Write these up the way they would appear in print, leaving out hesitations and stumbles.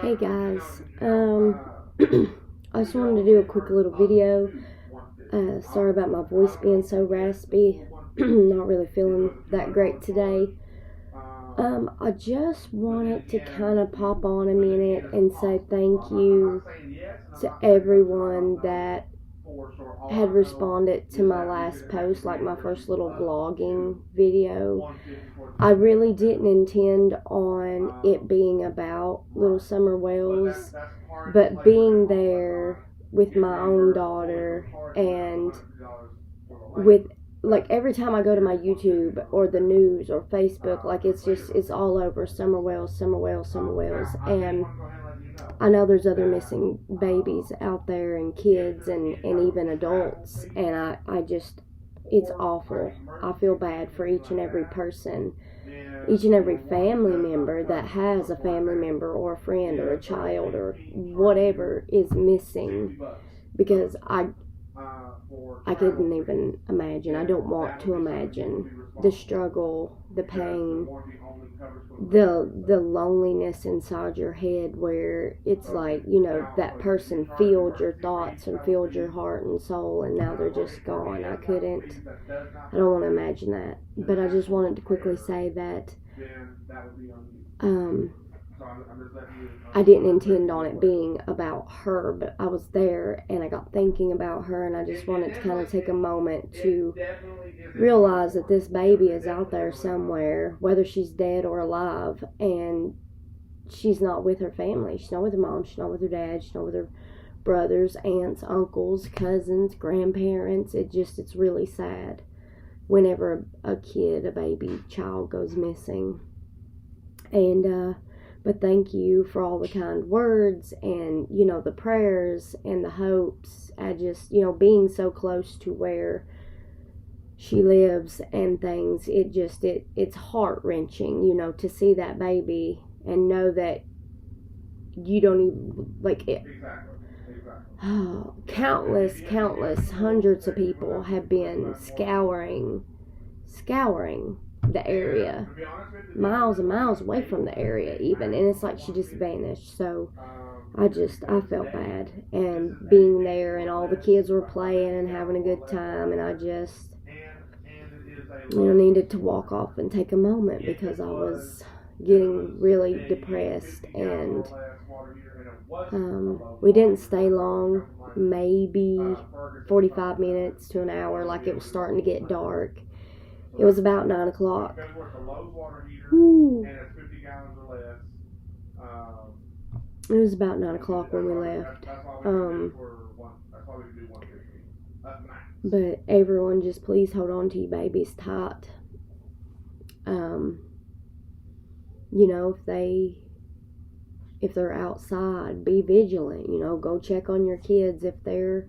Hey guys, I just wanted to do a quick little video. Sorry about my voice being so raspy. Not really feeling that great today. I just wanted to kind of pop on a minute and say thank you to everyone that had responded to my last post, like my first little vlogging video. I really didn't intend on it being about Little Summer Wells, but being there with my own daughter and with, like, every time I go to my YouTube or the news or Facebook, like, it's all over Summer Wells, Summer Wells, Summer Wells. And I know there's other missing babies out there and kids and even adults, and I just, it's awful. I feel bad for each and every person, each and every family member that has a family member or a friend or a child or whatever is missing, because I couldn't even imagine. I don't want to imagine the struggle, the pain, the loneliness inside your head, where it's like, you know, that person filled your thoughts and filled your heart and soul, and now they're just gone. I don't want to imagine that. But I just wanted to quickly say that I didn't intend on it being about her, but I was there and I got thinking about her, and I just wanted to kind of take a moment to realize that this baby is out there somewhere, whether she's dead or alive, and she's not with her family. She's not with her mom, she's not with her dad, she's not with her brothers, aunts, uncles, cousins, grandparents. It's really sad whenever a kid, a baby child goes missing. And but thank you for all the kind words and, you know, the prayers and the hopes. I just, you know, being so close to where she lives and things, it's heart-wrenching, you know, to see that baby and know that you don't even, like, it. Oh, countless hundreds of people have been scouring the area, miles and miles away from the area even, and it's like she just vanished. So I felt bad, and being there and all the kids were playing and having a good time, and I just, you know, needed to walk off and take a moment because I was getting really depressed. And we didn't stay long, maybe 45 minutes to an hour. Like, it was starting to get dark. It was about 9 o'clock. Ooh. It was about 9 o'clock when we left. But everyone, just please hold on to your babies tight. You know, if they're outside, be vigilant. You know, go check on your kids. If they're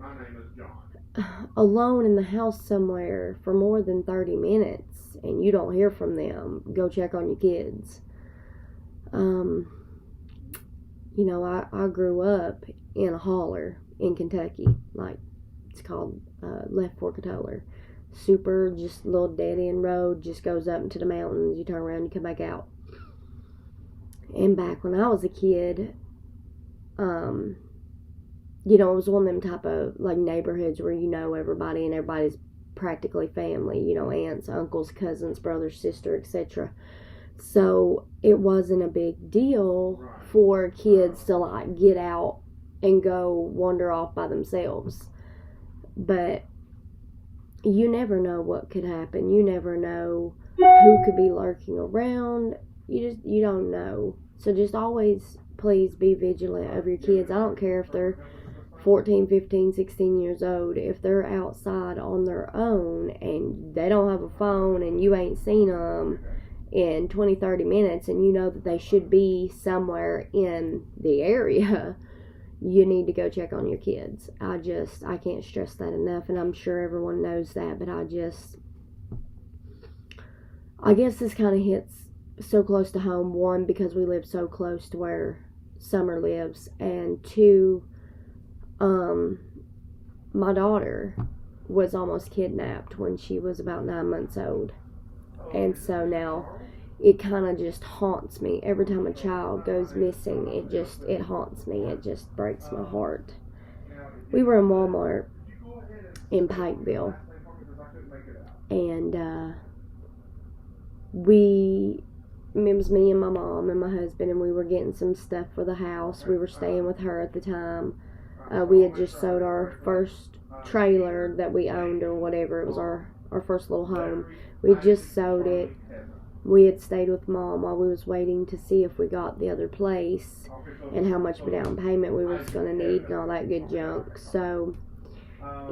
alone in the house somewhere for more than 30 minutes and you don't hear from them, go check on your kids. You know, I grew up in a holler in Kentucky, like, it's called Left Fork of Toller. Super, just a little dead end road, just goes up into the mountains. You turn around, you come back out. And back when I was a kid, you know, it was one of them type of, like, neighborhoods where you know everybody and everybody's practically family, you know, aunts, uncles, cousins, brothers, sister, etc. So it wasn't a big deal for kids to, like, get out and go wander off by themselves. But you never know what could happen. You never know who could be lurking around. You don't know. So just always, please be vigilant of your kids. I don't care if they're 14, 15, 16 years old. If they're outside on their own and they don't have a phone and you ain't seen them in 20, 30 minutes and you know that they should be somewhere in the area, you need to go check on your kids. I can't stress that enough, and I'm sure everyone knows that, but I guess this kind of hits so close to home. One, because we live so close to where Summer lives, and two, my daughter was almost kidnapped when she was about 9 months old. And so now it kind of just haunts me. Every time a child goes missing, it haunts me. It just breaks my heart. We were in Walmart in Pikeville, and it was me and my mom and my husband, and we were getting some stuff for the house. We were staying with her at the time. We had just sold our first trailer that we owned or whatever. It was our first little home. We had just sold it. We had stayed with Mom while we was waiting to see if we got the other place and how much of a down payment we was going to need and all that good junk. So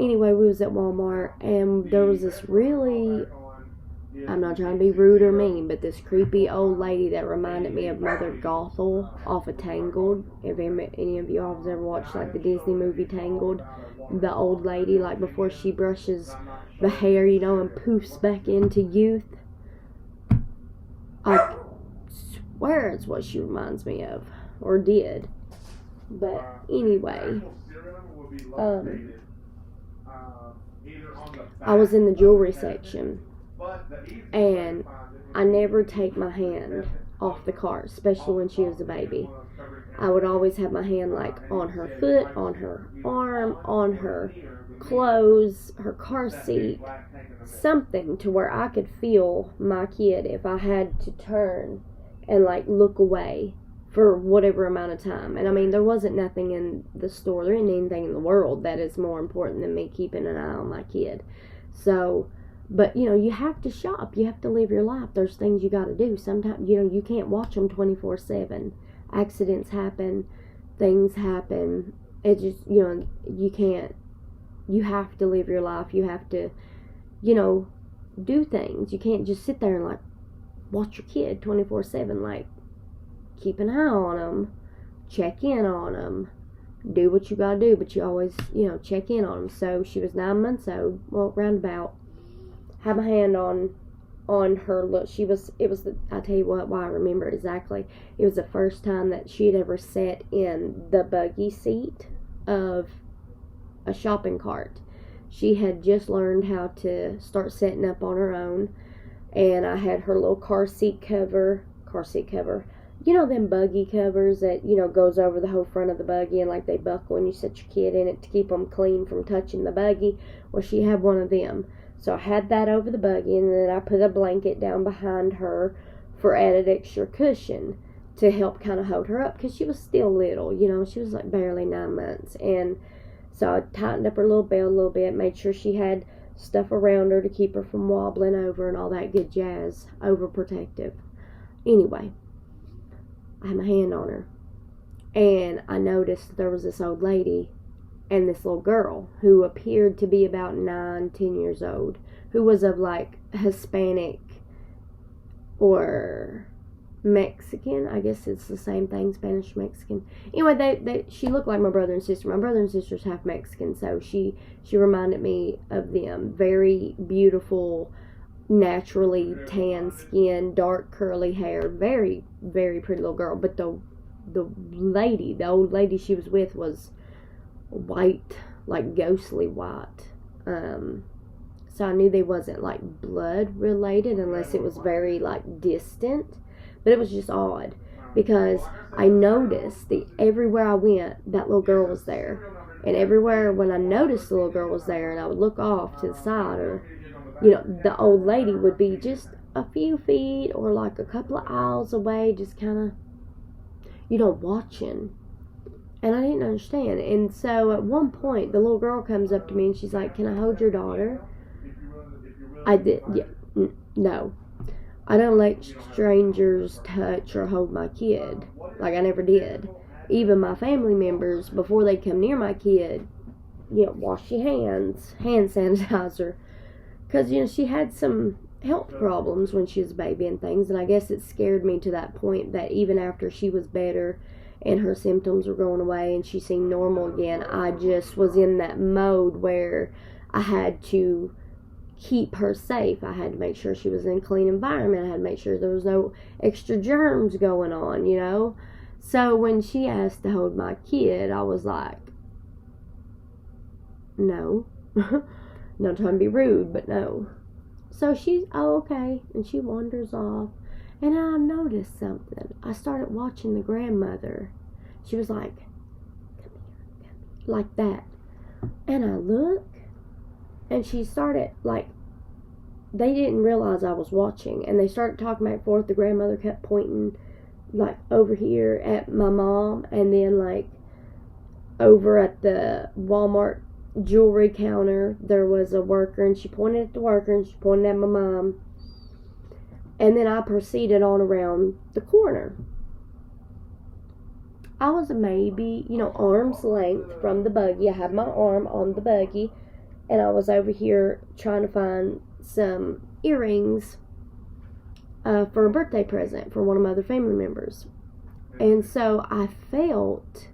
anyway, we was at Walmart, and there was this really, I'm not trying to be rude or mean, but this creepy old lady that reminded me of Mother Gothel off of Tangled. If any of y'all have ever watched like the Disney movie Tangled, the old lady, like before she brushes the hair, you know, and poofs back into youth. I swear it's what she reminds me of, or did. But anyway, I was in the jewelry section, and I never take my hand off the cart, especially when she was a baby. I would always have my hand like on her foot, on her arm, on her clothes, her car seat, something to where I could feel my kid if I had to turn and like look away for whatever amount of time. And I mean, there wasn't nothing in the store, there isn't anything in the world that is more important than me keeping an eye on my kid. So, but you know, you have to shop, you have to live your life. There's things you got to do. Sometimes, you know, you can't watch them 24/7. Accidents happen, things happen. It just, you know, you can't. You have to live your life. You have to, you know, do things. You can't just sit there and like watch your kid 24/7. Like, keep an eye on them, check in on them, do what you gotta do. But you always, you know, check in on them. So she was 9 months old. Well, roundabout. Had my hand on her. Look, I tell you what, why I remember it exactly. It was the first time that she had ever sat in the buggy seat of a shopping cart. She had just learned how to start setting up on her own, and I had her little car seat cover, you know, them buggy covers that, you know, goes over the whole front of the buggy, and like they buckle and you set your kid in it to keep them clean from touching the buggy. Well, she had one of them. So I had that over the buggy, and then I put a blanket down behind her for added extra cushion to help kind of hold her up, because she was still little, you know, she was like barely 9 months. And so I tightened up her little belt a little bit, made sure she had stuff around her to keep her from wobbling over and all that good jazz, overprotective. Anyway, I had my hand on her, and I noticed there was this old lady and this little girl who appeared to be about 9-10 years old, who was of like Hispanic or Mexican. I guess it's the same thing, Spanish Mexican. Anyway, she looked like my brother and sister. My brother and sister's half Mexican, so she reminded me of them. Very beautiful, naturally tan skin, dark curly hair, very, very pretty little girl. But the old lady she was with was white, like ghostly white. So I knew they wasn't like blood related unless it was very like distant. But it was just odd, because I noticed that everywhere I went, that little girl was there. And everywhere when I noticed the little girl was there and I would look off to the side, or, you know, the old lady would be just a few feet or like a couple of aisles away, just kind of, you know, watching. And I didn't understand. And so at one point, the little girl comes up to me and she's like, "Can I hold your daughter?" I did. Yeah, no. I don't let strangers touch or hold my kid. Like, I never did. Even my family members, before they come near my kid, you know, wash your hands, hand sanitizer. Because, you know, she had some health problems when she was a baby and things. And I guess it scared me to that point that even after she was better and her symptoms were going away and she seemed normal again, I just was in that mode where I had to keep her safe. I had to make sure she was in a clean environment. I had to make sure there was no extra germs going on, you know. So when she asked to hold my kid, I was like, no. Not trying to be rude, but no. So she's, oh, okay. And she wanders off. And I noticed something. I started watching the grandmother. She was like, come here, like that. And I looked, and she started, like, they didn't realize I was watching, and they started talking back and forth. The grandmother kept pointing, like, over here at my mom, and then, like, over at the Walmart jewelry counter, there was a worker, and she pointed at the worker, and she pointed at my mom. And then I proceeded on around the corner. I was maybe, arm's length from the buggy. I had my arm on the buggy, and I was over here trying to find some earrings for a birthday present for one of my other family members. And so I felt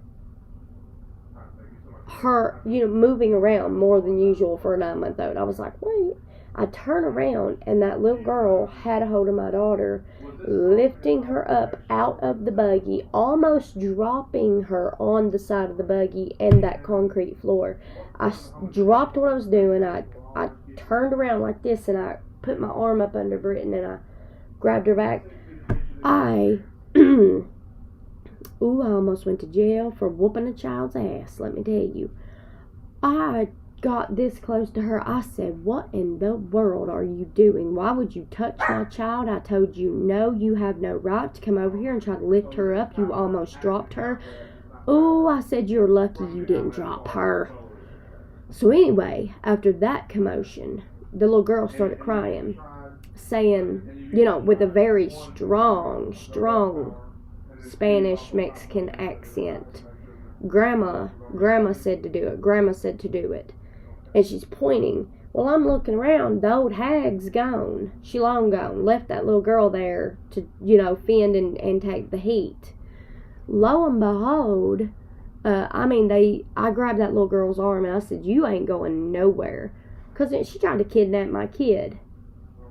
her, moving around more than usual for a 9-month-old. I was like, wait. I turn around, and that little girl had a hold of my daughter, lifting her up out of the buggy, almost dropping her on the side of the buggy and that concrete floor. I dropped what I was doing. I turned around like this, and I put my arm up under Britton, and I grabbed her back. I almost went to jail for whooping a child's ass, let me tell you. I got this close to her. I said, what in the world are you doing? Why would you touch my child? I told you no, you have no right to come over here and try to lift her up. You almost dropped her. I said, you're lucky you didn't drop her. So anyway, after that commotion, the little girl started crying, saying, with a very strong Spanish Mexican accent, Grandma said to do it. Grandma said to do it. And she's pointing. Well, I'm looking around. The old hag's gone. She long gone. Left that little girl there to, fend and take the heat. Lo and behold, I grabbed that little girl's arm, and I said, you ain't going nowhere. Because she tried to kidnap my kid,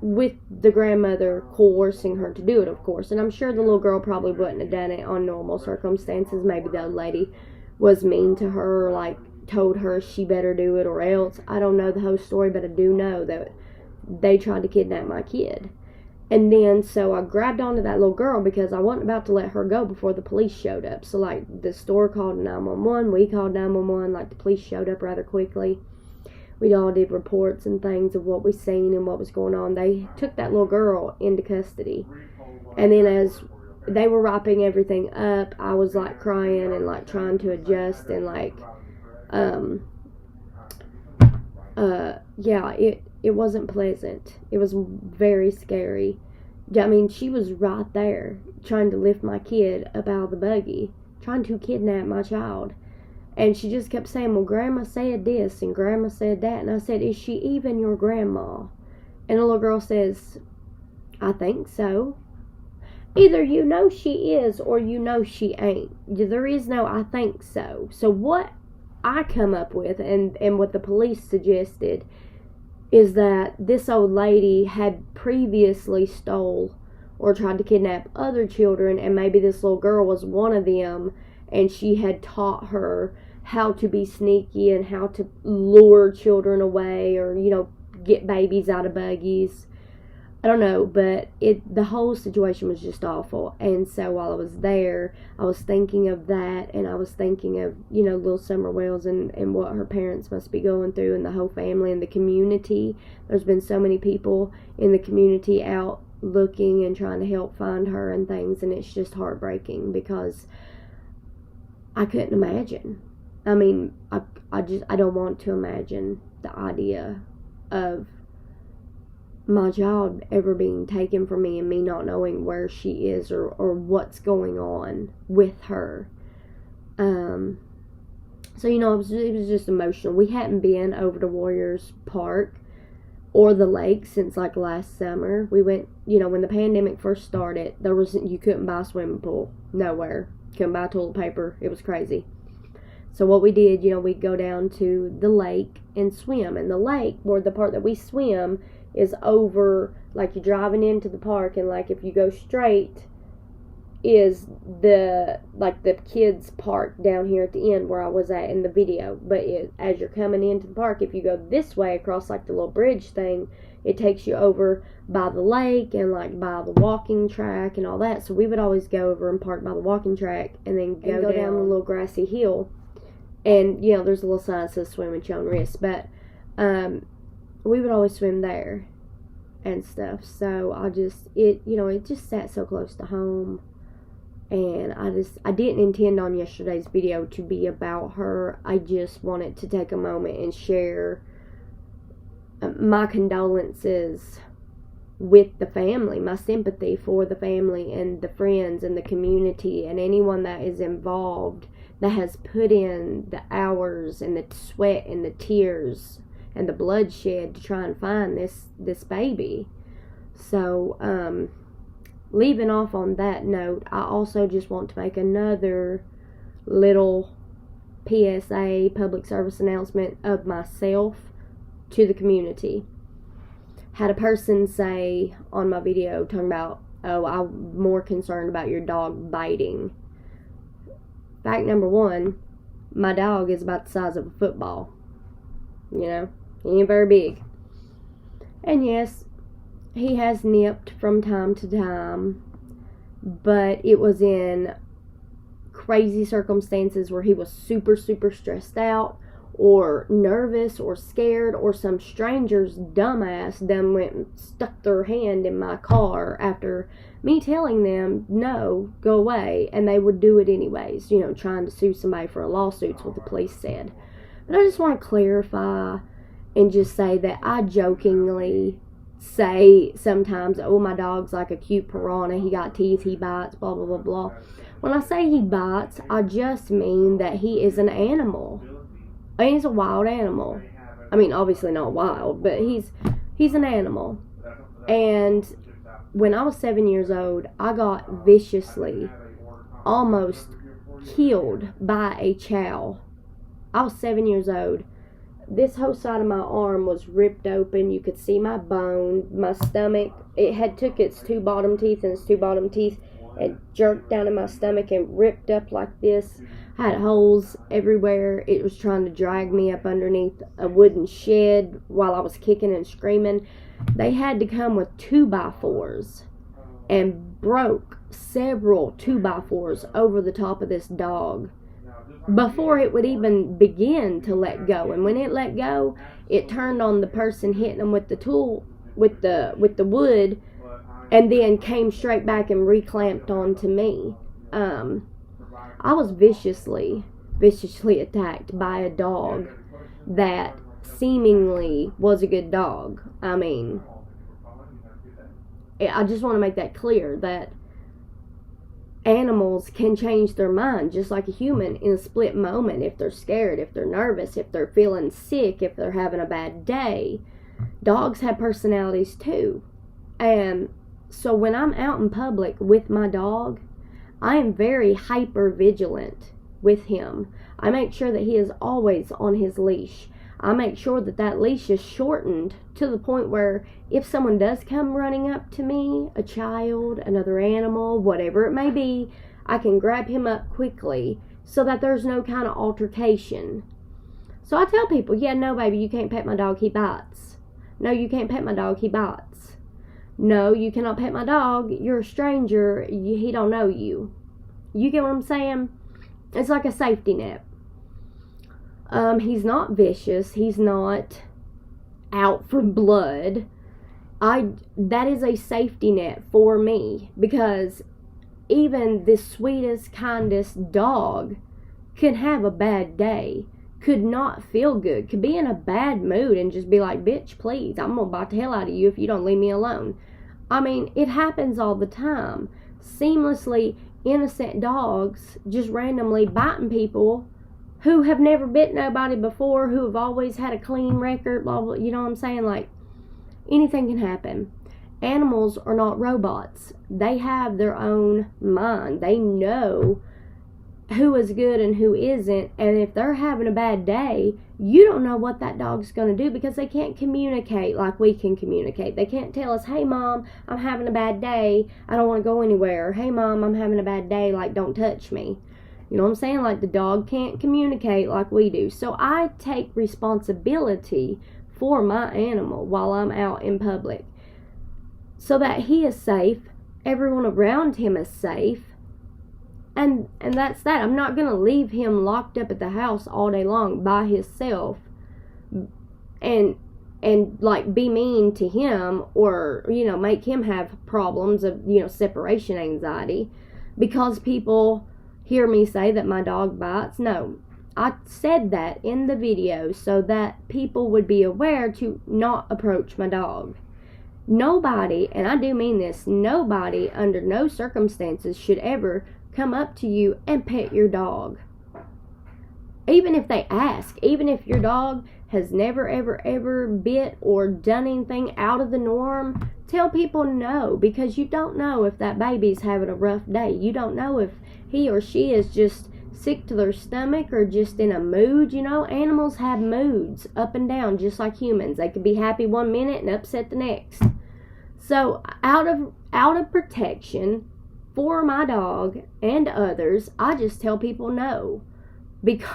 with the grandmother coercing her to do it, of course. And I'm sure the little girl probably wouldn't have done it on normal circumstances. Maybe the old lady was mean to her, like, told her she better do it or else. I don't know the whole story, but I do know that they tried to kidnap my kid. And then, so I grabbed onto that little girl because I wasn't about to let her go before the police showed up. So, like, the store called 911, we called 911, like, the police showed up rather quickly. We all did reports and things of what we seen and what was going on. They took that little girl into custody. And then as they were wrapping everything up, I was, like, crying and, like, trying to adjust and, like, it wasn't pleasant. It was very scary. I mean, she was right there trying to lift my kid up out of the buggy, trying to kidnap my child. And she just kept saying, well, Grandma said this and Grandma said that. And I said, is she even your grandma? And the little girl says, I think so. Either you know she is or you know she ain't. There is no I think so. So what I come up with and what the police suggested is that this old lady had previously stole or tried to kidnap other children, and maybe this little girl was one of them, and she had taught her how to be sneaky and how to lure children away or, get babies out of buggies. I don't know, but the whole situation was just awful. And so while I was there, I was thinking of that, and I was thinking of, little Summer Wells and what her parents must be going through, and the whole family and the community. There's been so many people in the community out looking and trying to help find her and things, and it's just heartbreaking because I couldn't imagine. I mean, I don't want to imagine the idea of my child ever being taken from me and me not knowing where she is or what's going on with her. So, it was just emotional. We hadn't been over to Warriors Park or the lake since, like, last summer. We went, when the pandemic first started, you couldn't buy a swimming pool. Nowhere. Couldn't buy toilet paper. It was crazy. So what we did, we'd go down to the lake and swim. And the lake, where the part that we swim, is over, like, you're driving into the park, and, like, if you go straight is the kids park down here at the end where I was at in the video. But as you're coming into the park, if you go this way across, like, the little bridge thing, it takes you over by the lake and like by the walking track and all that. So we would always go over and park by the walking track and then go down the little grassy hill. And, you know, there's a little sign that says swim at your own risk. But we would always swim there and stuff. So it just sat so close to home. And I didn't intend on yesterday's video to be about her. I just wanted to take a moment and share my condolences with the family, my sympathy for the family and the friends and the community and anyone that is involved, that has put in the hours and the sweat and the tears and the bloodshed to try and find this baby. So, leaving off on that note, I also just want to make another little PSA, public service announcement of myself to the community. Had a person say on my video talking about, oh, I'm more concerned about your dog biting. Fact number one, my dog is about the size of a football. You know, he ain't very big. And yes, he has nipped from time to time, but it was in crazy circumstances where he was super, super stressed out or nervous or scared, or some stranger's dumbass done went and stuck their hand in my car after me telling them, no, go away, and they would do it anyways, you know, trying to sue somebody for a lawsuit's what the police said. But I just want to clarify and just say that I jokingly say sometimes, oh, my dog's like a cute piranha, he got teeth, he bites, blah, blah, blah, blah. When I say he bites, I just mean that he is an animal. I mean, he's a wild animal. I mean, obviously not wild, but he's an animal. And when I was 7 years old, I got viciously almost killed by a chow. I was 7 years old. This whole side of my arm was ripped open. You could see my bone, my stomach. It had took its two bottom teeth, and its two bottom teeth had jerked down in my stomach and ripped up like this. I had holes everywhere. It was trying to drag me up underneath a wooden shed while I was kicking and screaming. They had to come with 2x4s and broke several 2x4s over the top of this dog before it would even begin to let go. And when it let go, it turned on the person hitting them with the tool, with the wood, and then came straight back and reclamped onto me. I was viciously attacked by a dog that seemingly was a good dog. I mean, I just want to make that clear, that animals can change their mind just like a human in a split moment. If they're scared, if they're nervous, if they're feeling sick, if they're having a bad day. Dogs have personalities too. And so when I'm out in public with my dog, I am very hyper vigilant with him. I make sure that he is always on his leash. I make sure that that leash is shortened to the point where if someone does come running up to me, a child, another animal, whatever it may be, I can grab him up quickly so that there's no kind of altercation. So I tell people, yeah, no, baby, you can't pet my dog, he bites. No, you can't pet my dog, he bites. No, you cannot pet my dog, you're a stranger, he don't know you. You get what I'm saying? It's like a safety net. He's not vicious. He's not out for blood. That is a safety net for me, because even the sweetest, kindest dog could have a bad day, could not feel good, could be in a bad mood and just be like, bitch, please, I'm gonna bite the hell out of you if you don't leave me alone. I mean, it happens all the time. Seamlessly innocent dogs just randomly biting people who have never bit nobody before, who have always had a clean record, blah, blah, you know what I'm saying? Like, anything can happen. Animals are not robots. They have their own mind. They know who is good and who isn't, and if they're having a bad day, you don't know what that dog's going to do, because they can't communicate like we can communicate. They can't tell us, hey, Mom, I'm having a bad day, I don't want to go anywhere. Hey, Mom, I'm having a bad day, like, don't touch me. You know what I'm saying? Like, the dog can't communicate like we do. So I take responsibility for my animal while I'm out in public, so that he is safe, everyone around him is safe, and that's that. I'm not going to leave him locked up at the house all day long by himself and like be mean to him, or make him have problems of separation anxiety because people hear me say that my dog bites. No, I said that in the video so that people would be aware to not approach my dog. Nobody, and I do mean this, nobody under no circumstances should ever come up to you and pet your dog. Even if they ask, even if your dog has never, ever, ever bit or done anything out of the norm, tell people no, because you don't know if that baby's having a rough day. You don't know if he or she is just sick to their stomach or just in a mood. Animals have moods up and down just like humans. They could be happy one minute and upset the next. So out of protection for my dog and others, I just tell people no.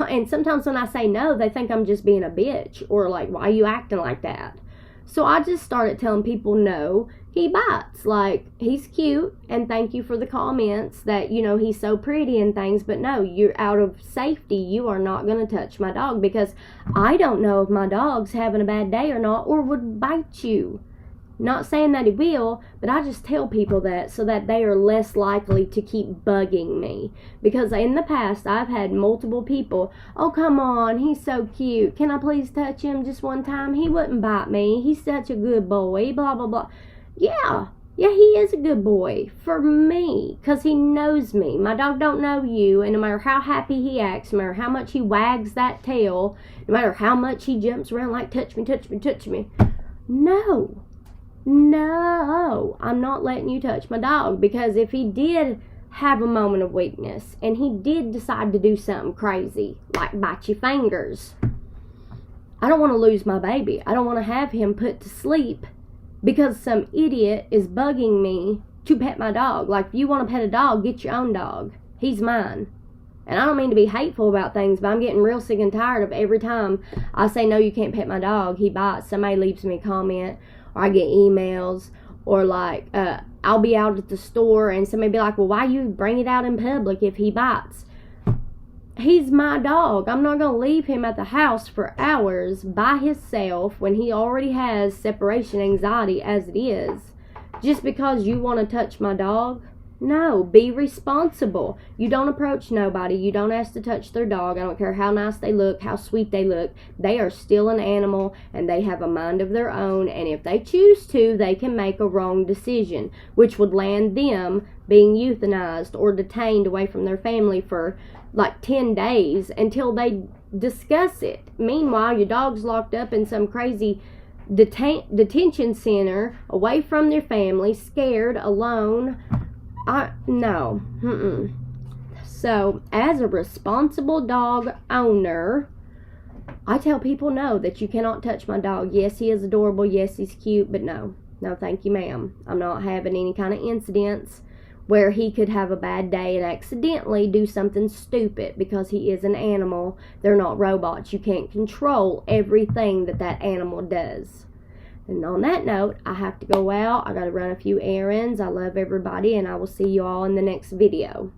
And sometimes when I say no, they think I'm just being a bitch or like, why are you acting like that? So I just started telling people no, he bites. Like, he's cute and thank you for the comments that, he's so pretty and things, but no, you're out of safety. You are not going to touch my dog because I don't know if my dog's having a bad day or not, or would bite you. Not saying that he will, but I just tell people that so that they are less likely to keep bugging me. Because in the past, I've had multiple people, oh, come on, he's so cute. Can I please touch him just one time? He wouldn't bite me. He's such a good boy, blah, blah, blah. Yeah, he is a good boy for me because he knows me. My dog don't know you, and no matter how happy he acts, no matter how much he wags that tail, no matter how much he jumps around like, touch me, touch me, touch me. No, I'm not letting you touch my dog, because if he did have a moment of weakness and he did decide to do something crazy, like bite your fingers, I don't want to lose my baby. I don't want to have him put to sleep because some idiot is bugging me to pet my dog. Like, if you want to pet a dog, get your own dog. He's mine. And I don't mean to be hateful about things, but I'm getting real sick and tired of every time I say, no, you can't pet my dog, he bites. Somebody leaves me a comment, or I get emails, or like, I'll be out at the store and somebody be like, well, why you bring it out in public if he bites? He's my dog. I'm not going to leave him at the house for hours by himself when he already has separation anxiety as it is, just because you want to touch my dog. No, be responsible. You don't approach nobody. You don't ask to touch their dog. I don't care how nice they look, how sweet they look. They are still an animal, and they have a mind of their own, and if they choose to, they can make a wrong decision, which would land them being euthanized or detained away from their family for like 10 days until they discuss it. Meanwhile, your dog's locked up in some crazy detention center away from their family, scared, alone. No. So, as a responsible dog owner, I tell people no, that you cannot touch my dog. Yes, he is adorable. Yes, he's cute. But no, thank you, ma'am. I'm not having any kind of incidents where he could have a bad day and accidentally do something stupid, because he is an animal. They're not robots. You can't control everything that animal does. And on that note, I have to go out. I got to run a few errands. I love everybody, and I will see you all in the next video.